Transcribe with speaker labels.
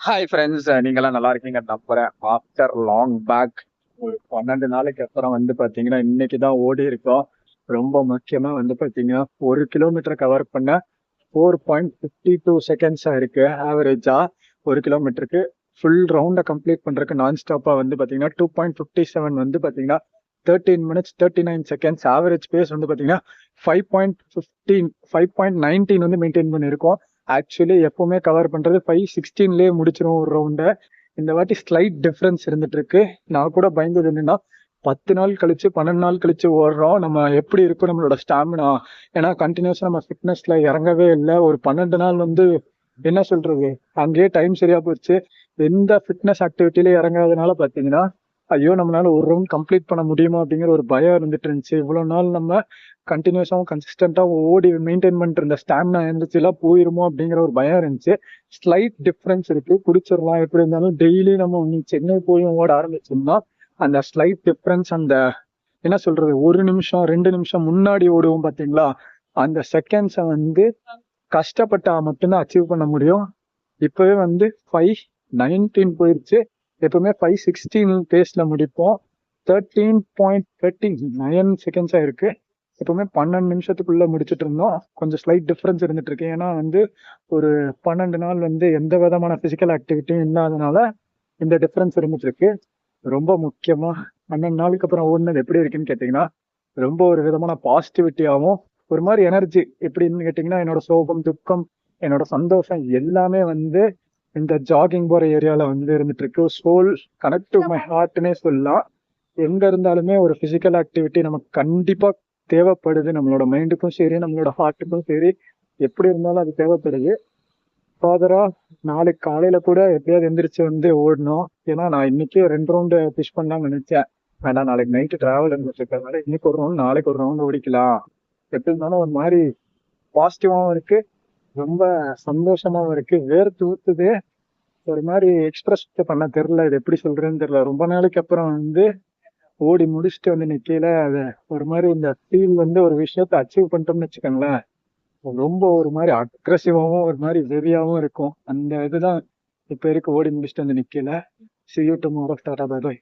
Speaker 1: Hi friends, நீங்களாம் நல்லா இருக்கீங்க நம்புறேன். ஆஃப்டர் லாங் பேக் ஒரு 12 நாளைக்கு அப்புறம் வந்து பார்த்தீங்கன்னா இன்னைக்கு தான் ஓடி இருக்கோம். ரொம்ப முக்கியமாக வந்து பார்த்தீங்கன்னா 1 கிலோமீட்டர் கவர் பண்ண 4.52 செகண்ட்ஸாக இருக்கு ஆவரேஜா. 1 கிலோமீட்டருக்கு ஃபுல் ரவுண்டை கம்ப்ளீட் பண்ணுறதுக்கு நான் ஸ்டாப்பாக வந்து பார்த்தீங்கன்னா 2.57 வந்து பார்த்தீங்கன்னா 13 minutes 39 seconds. ஆவரேஜ் பேஸ் வந்து பார்த்தீங்கன்னா 5.19 வந்து மெயின்டைன் பண்ணியிருக்கோம். ஆக்சுவலி எப்பவுமே கவர் பண்றது 5:16 முடிச்சிரும் ஒரு ரவுண்டை. இந்த வாட்டி ஸ்லைட் டிஃபரன்ஸ் இருந்துட்டு இருக்கு. நான் கூட பயந்தது என்னன்னா 10 நாள் கழிச்சு 12 நாள் கழிச்சு ஓடுறோம், நம்ம எப்படி இருக்கும் நம்மளோட ஸ்டாமினா. ஏன்னா கண்டினியூஸா நம்ம ஃபிட்னஸ்ல இறங்கவே இல்லை. ஒரு 12 நாள் வந்து என்ன சொல்றது, அங்கேயே டைம் சரியா போச்சு. எந்த ஃபிட்னஸ் ஆக்டிவிட்டியில இறங்காதனால பாத்தீங்கன்னா ஐயோ நம்மளால ஒரு ரவுண்ட் கம்ப்ளீட் பண்ண முடியுமா அப்படிங்கிற ஒரு பயம் இருந்துட்டு இருந்துச்சு. இவ்வளவு நாள் நம்ம கண்டினியூஸாவும் கன்சிஸ்டன்டாவும் ஓடி மெயின்டைன் பண்ணிட்டு இருந்த ஸ்டாமினா இருந்துச்சு எல்லாம் போயிருமோ அப்படிங்கிற ஒரு பயம் இருந்துச்சு. ஸ்லைட் டிஃபரன்ஸ் இருக்கு, குடிச்சிடலாம். எப்படி இருந்தாலும் டெய்லி நம்ம சென்னை போய் ஓட ஆரம்பிச்சோம்னா அந்த ஸ்லைட் டிஃபரன்ஸ், அந்த என்ன சொல்றது, 1 நிமிஷம் 2 நிமிஷம் முன்னாடி ஓடுவோம் பாத்தீங்களா, அந்த செகண்ட்ஸை வந்து கஷ்டப்பட்டா மட்டும்தான் அச்சீவ் பண்ண முடியும். இப்பவே வந்து 5:19 போயிருச்சு. எப்பவுமே 5:16 பேஸ்ல முடிப்போம். 13.39 செகண்ட்ஸா இருக்கு. எப்பவுமே 12 நிமிஷத்துக்குள்ள முடிச்சிட்டு இருந்தோம். கொஞ்சம் ஸ்லைட் டிஃபரன்ஸ் இருந்துட்டு இருக்கு. ஏன்னா வந்து ஒரு 12 நாள் வந்து எந்த விதமான பிசிக்கல் ஆக்டிவிட்டியும் இல்லாதனால இந்த டிஃபரன்ஸ் இருந்துட்டு இருக்கு. ரொம்ப முக்கியமா 12 நாளுக்கு அப்புறம் ஓடுனது எப்படி இருக்குன்னு கேட்டீங்கன்னா ரொம்ப ஒரு விதமான பாசிட்டிவிட்டியாகவும் ஒரு மாதிரி எனர்ஜி. எப்படின்னு கேட்டீங்கன்னா என்னோட சோகம் துக்கம் என்னோட சந்தோஷம் எல்லாமே வந்து இந்த ஜாகிங் போற ஏரியால வந்து இருந்துட்டு இருக்கு. சோல் கனெக்ட் டு மை ஹார்ட்னே சொல்லலாம். எங்க இருந்தாலுமே ஒரு பிசிக்கல் ஆக்டிவிட்டி நமக்கு கண்டிப்பா தேவைப்படுது. நம்மளோட மைண்டுக்கும் சரி நம்மளோட ஹார்ட்டுக்கும் சரி எப்படி இருந்தாலும் அது தேவைப்படுது. ஃபாதரா நாளைக்கு காலையில கூட எப்படியாவது எந்திரிச்சு வந்து ஓடணும். ஏன்னா நான் இன்னைக்கு 2 ரவுண்டு புஷ் பண்ணலாம்னு நினைச்சேன். வேண்டாம், நாளைக்கு நைட்டு டிராவல் இருந்துட்டு இருக்கிறதுனால இன்னைக்கு ஒரு ரவுண்ட் நாளைக்கு ஒரு ரவுண்ட் ஓடிக்கலாம். எப்படி இருந்தாலும் ஒரு மாதிரி பாசிட்டிவாவும் இருக்கு, ரொம்ப சந்தோஷமாவும் இருக்கு. வேர்த்து ஊத்துது. ஒரு மாதிரி எக்ஸ்பிரஸ் பண்ண தெரியல, இது எப்படி சொல்றேன்னு தெரியல. ரொம்ப நாளைக்கு அப்புறம் வந்து ஓடி முடிச்சுட்டு வந்து நிக்கையில அது ஒரு மாதிரி இந்த ஃபீல் வந்து ஒரு விஷயத்த அச்சீவ் பண்ணிட்டோம்னு வச்சுக்கோங்களேன், ரொம்ப ஒரு மாதிரி அக்ரெசிவாவும் ஒரு மாதிரி வெறியாவும் இருக்கும். அந்த இதுதான் இப்ப இருக்கு ஓடி முடிச்சுட்டு வந்து நிக்கையில. See you tomorrow. Tata bye by.